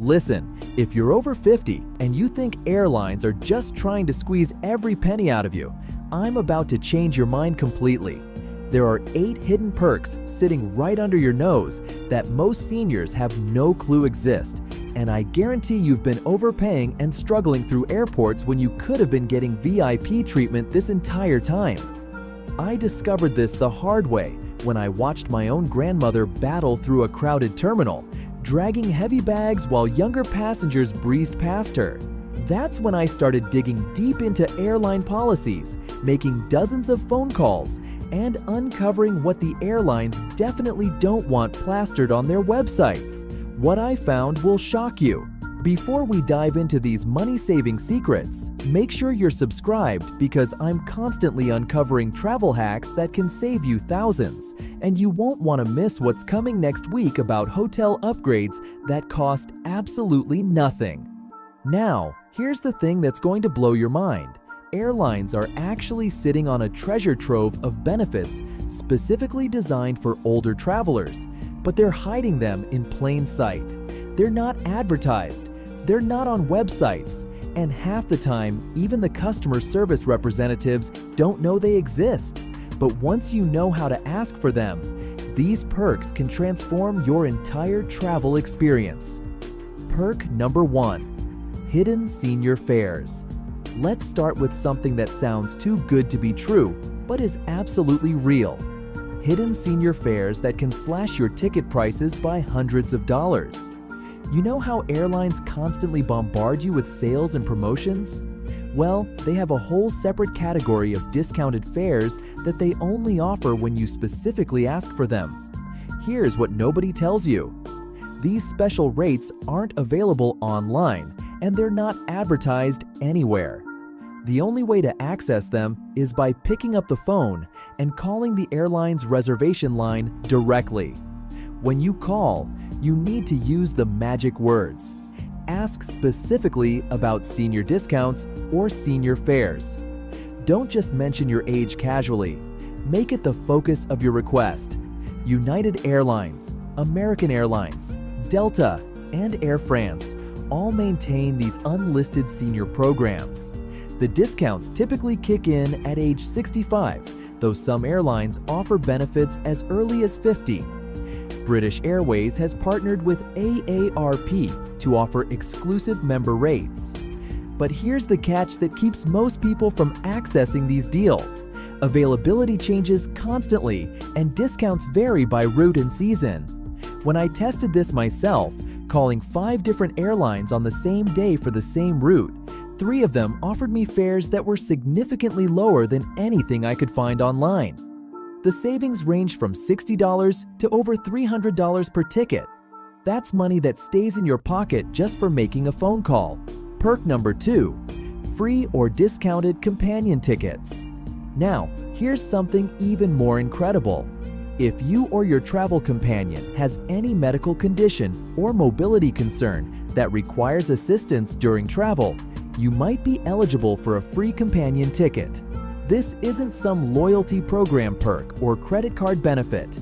Listen, if you're over 50 and you think airlines are just trying to squeeze every penny out of you, I'm about to change your mind completely. There are 8 hidden perks sitting right under your nose that most seniors have no clue exist, and I guarantee you've been overpaying and struggling through airports when you could have been getting VIP treatment this entire time. I discovered this the hard way when I watched my own grandmother battle through a crowded terminal, dragging heavy bags while younger passengers breezed past her. That's when I started digging deep into airline policies, making dozens of phone calls, and uncovering what the airlines definitely don't want plastered on their websites. What I found will shock you. Before we dive into these money-saving secrets, make sure you're subscribed because I'm constantly uncovering travel hacks that can save you thousands, and you won't want to miss what's coming next week about hotel upgrades that cost absolutely nothing. Now, here's the thing that's going to blow your mind. Airlines are actually sitting on a treasure trove of benefits specifically designed for older travelers, but they're hiding them in plain sight. They're not advertised, they're not on websites, and half the time, even the customer service representatives don't know they exist. But once you know how to ask for them, these perks can transform your entire travel experience. Perk number 1. Hidden senior fares. Let's start with something that sounds too good to be true, but is absolutely real. Hidden senior fares that can slash your ticket prices by hundreds of dollars. You know how airlines constantly bombard you with sales and promotions? Well, they have a whole separate category of discounted fares that they only offer when you specifically ask for them. Here's what nobody tells you. These special rates aren't available online, and they're not advertised anywhere. The only way to access them is by picking up the phone and calling the airline's reservation line directly. When you call, you need to use the magic words. Ask specifically about senior discounts or senior fares. Don't just mention your age casually. Make it the focus of your request. United Airlines, American Airlines, Delta, and Air France all maintain these unlisted senior programs. The discounts typically kick in at age 65, though some airlines offer benefits as early as 50. British Airways has partnered with AARP to offer exclusive member rates. But here's the catch that keeps most people from accessing these deals. Availability changes constantly, and discounts vary by route and season. When I tested this myself, calling 5 different airlines on the same day for the same route, 3 of them offered me fares that were significantly lower than anything I could find online. The savings ranged from $60 to over $300 per ticket. That's money that stays in your pocket just for making a phone call. Perk number 2. Free or discounted companion tickets. Now, here's something even more incredible. If you or your travel companion has any medical condition or mobility concern that requires assistance during travel, you might be eligible for a free companion ticket. This isn't some loyalty program perk or credit card benefit.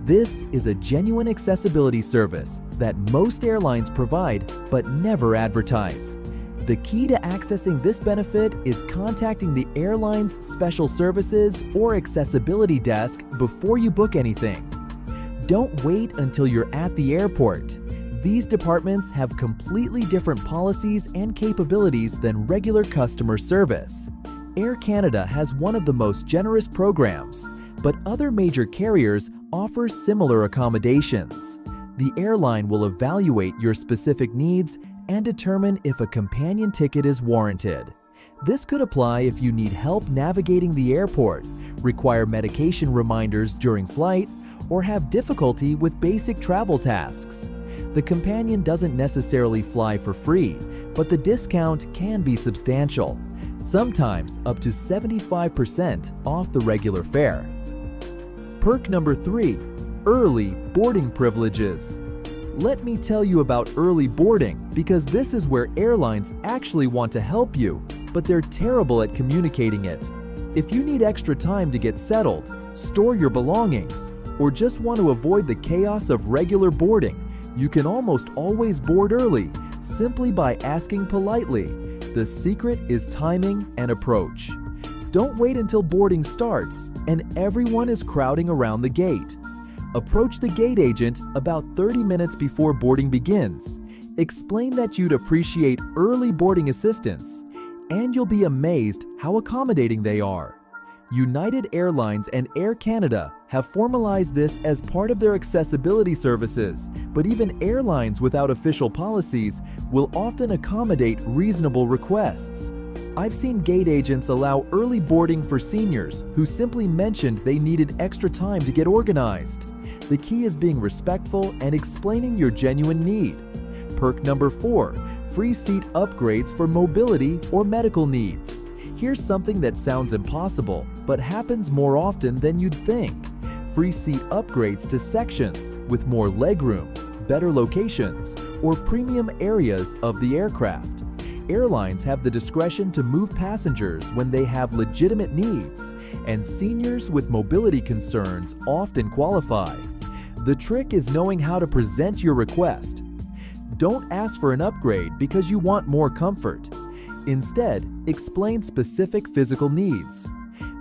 This is a genuine accessibility service that most airlines provide but never advertise. The key to accessing this benefit is contacting the airline's special services or accessibility desk before you book anything. Don't wait until you're at the airport. These departments have completely different policies and capabilities than regular customer service. Air Canada has one of the most generous programs, but other major carriers offer similar accommodations. The airline will evaluate your specific needs and determine if a companion ticket is warranted. This could apply if you need help navigating the airport, require medication reminders during flight, or have difficulty with basic travel tasks. The companion doesn't necessarily fly for free, but the discount can be substantial, sometimes up to 75% off the regular fare. Perk number 3. Early boarding privileges. Let me tell you about early boarding because this is where airlines actually want to help you, but they're terrible at communicating it. If you need extra time to get settled, store your belongings, or just want to avoid the chaos of regular boarding, You can almost always board early simply by asking politely. The secret is timing and approach. Don't wait until boarding starts and everyone is crowding around the gate. Approach the gate agent about 30 minutes before boarding begins. Explain that you'd appreciate early boarding assistance, and you'll be amazed how accommodating they are. United Airlines and Air Canada have formalized this as part of their accessibility services, but even airlines without official policies will often accommodate reasonable requests. I've seen gate agents allow early boarding for seniors who simply mentioned they needed extra time to get organized. The key is being respectful and explaining your genuine need. Perk number 4, free seat upgrades for mobility or medical needs. Here's something that sounds impossible, but happens more often than you'd think. Free seat upgrades to sections with more legroom, better locations, or premium areas of the aircraft. Airlines have the discretion to move passengers when they have legitimate needs, and seniors with mobility concerns often qualify. The trick is knowing how to present your request. Don't ask for an upgrade because you want more comfort. Instead, explain specific physical needs.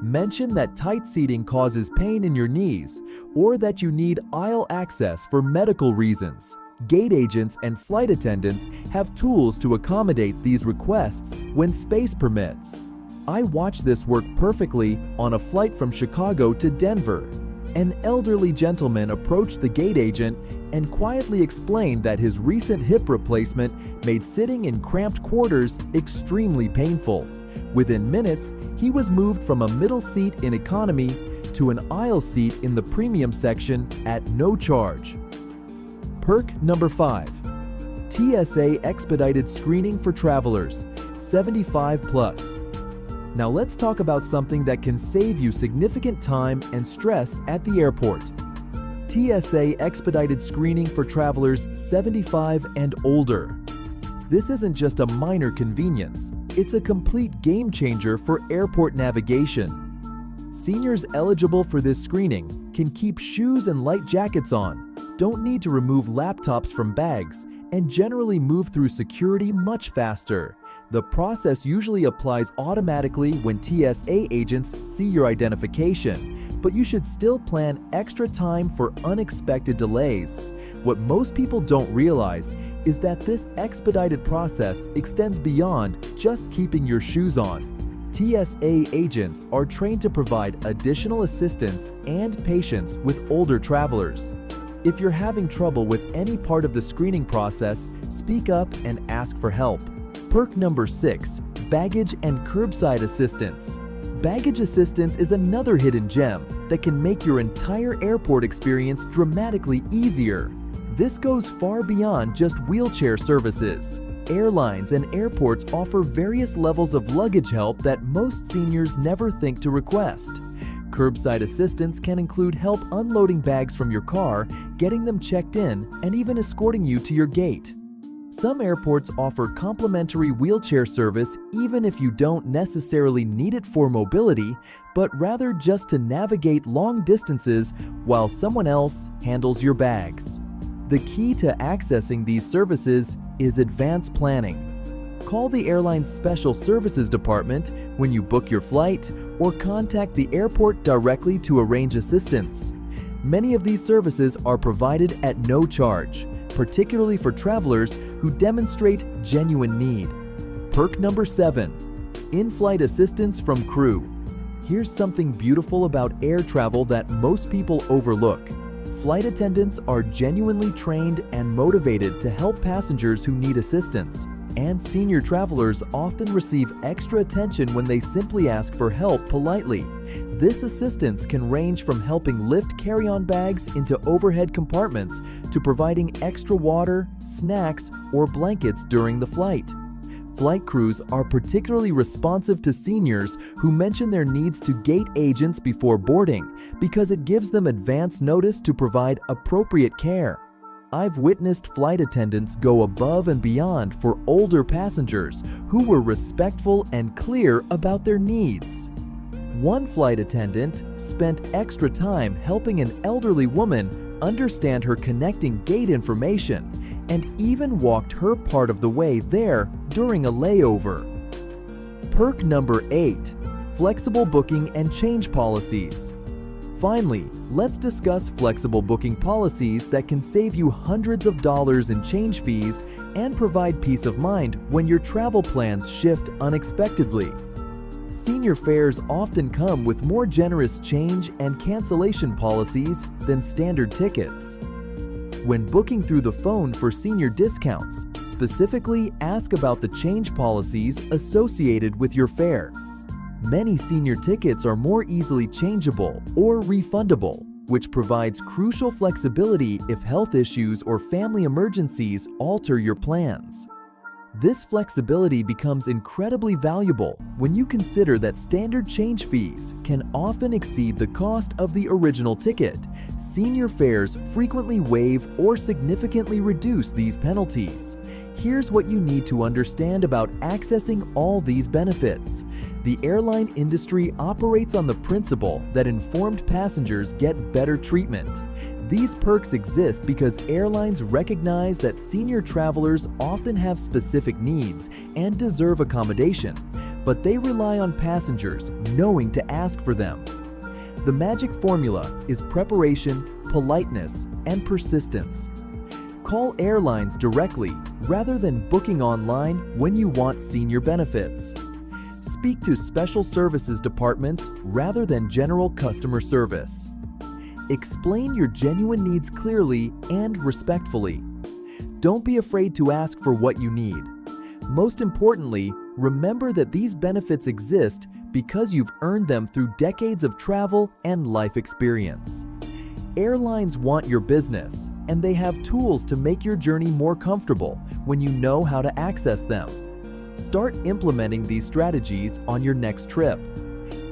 Mention that tight seating causes pain in your knees or that you need aisle access for medical reasons. Gate agents and flight attendants have tools to accommodate these requests when space permits. I watched this work perfectly on a flight from Chicago to Denver. An elderly gentleman approached the gate agent and quietly explained that his recent hip replacement made sitting in cramped quarters extremely painful. Within minutes, he was moved from a middle seat in economy to an aisle seat in the premium section at no charge. Perk number 5, TSA Expedited screening for travelers, 75 plus. Now let's talk about something that can save you significant time and stress at the airport. TSA Expedited screening for travelers 75 and older. This isn't just a minor convenience, it's a complete game changer for airport navigation. Seniors eligible for this screening can keep shoes and light jackets on, don't need to remove laptops from bags, and generally move through security much faster. The process usually applies automatically when TSA agents see your identification, but you should still plan extra time for unexpected delays. What most people don't realize is that this expedited process extends beyond just keeping your shoes on. TSA agents are trained to provide additional assistance and patience with older travelers. If you're having trouble with any part of the screening process, speak up and ask for help. Perk number 6, baggage and curbside assistance. Baggage assistance is another hidden gem that can make your entire airport experience dramatically easier. This goes far beyond just wheelchair services. Airlines and airports offer various levels of luggage help that most seniors never think to request. Curbside assistance can include help unloading bags from your car, getting them checked in, and even escorting you to your gate. Some airports offer complimentary wheelchair service even if you don't necessarily need it for mobility, but rather just to navigate long distances while someone else handles your bags. The key to accessing these services is advanced planning. Call the airline's special services department when you book your flight or contact the airport directly to arrange assistance. Many of these services are provided at no charge, particularly for travelers who demonstrate genuine need. Perk number 7, in-flight assistance from crew. Here's something beautiful about air travel that most people overlook. Flight attendants are genuinely trained and motivated to help passengers who need assistance, and senior travelers often receive extra attention when they simply ask for help politely. This assistance can range from helping lift carry-on bags into overhead compartments to providing extra water, snacks, or blankets during the flight. Flight crews are particularly responsive to seniors who mention their needs to gate agents before boarding because it gives them advance notice to provide appropriate care. I've witnessed flight attendants go above and beyond for older passengers who were respectful and clear about their needs. One flight attendant spent extra time helping an elderly woman understand her connecting gate information, and even walked her part of the way there during a layover. Perk number 8. Flexible booking and change policies. Finally, let's discuss flexible booking policies that can save you hundreds of dollars in change fees and provide peace of mind when your travel plans shift unexpectedly. Senior fares often come with more generous change and cancellation policies than standard tickets. When booking through the phone for senior discounts, specifically ask about the change policies associated with your fare. Many senior tickets are more easily changeable or refundable, which provides crucial flexibility if health issues or family emergencies alter your plans. This flexibility becomes incredibly valuable when you consider that standard change fees can often exceed the cost of the original ticket. Senior fares frequently waive or significantly reduce these penalties. Here's what you need to understand about accessing all these benefits. The airline industry operates on the principle that informed passengers get better treatment. These perks exist because airlines recognize that senior travelers often have specific needs and deserve accommodation, but they rely on passengers knowing to ask for them. The magic formula is preparation, politeness, and persistence. Call airlines directly rather than booking online when you want senior benefits. Speak to special services departments rather than general customer service. Explain your genuine needs clearly and respectfully. Don't be afraid to ask for what you need. Most importantly, remember that these benefits exist because you've earned them through decades of travel and life experience. Airlines want your business, and they have tools to make your journey more comfortable when you know how to access them. Start implementing these strategies on your next trip.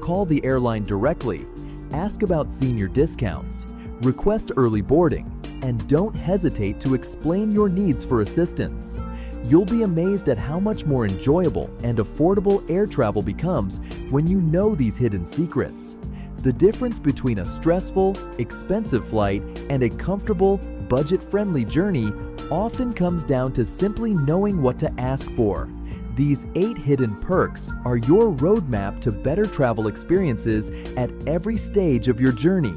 Call the airline directly, ask about senior discounts, request early boarding, and don't hesitate to explain your needs for assistance. You'll be amazed at how much more enjoyable and affordable air travel becomes when you know these hidden secrets. The difference between a stressful, expensive flight and a comfortable, budget-friendly journey often comes down to simply knowing what to ask for. These 8 hidden perks are your roadmap to better travel experiences at every stage of your journey.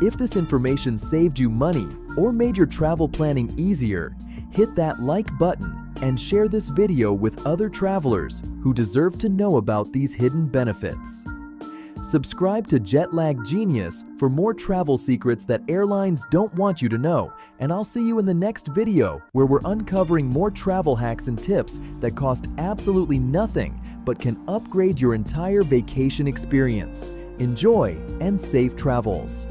If this information saved you money or made your travel planning easier, hit that like button and share this video with other travelers who deserve to know about these hidden benefits. Subscribe to Jetlagged Genius for more travel secrets that airlines don't want you to know, and I'll see you in the next video where we're uncovering more travel hacks and tips that cost absolutely nothing but can upgrade your entire vacation experience. Enjoy and safe travels!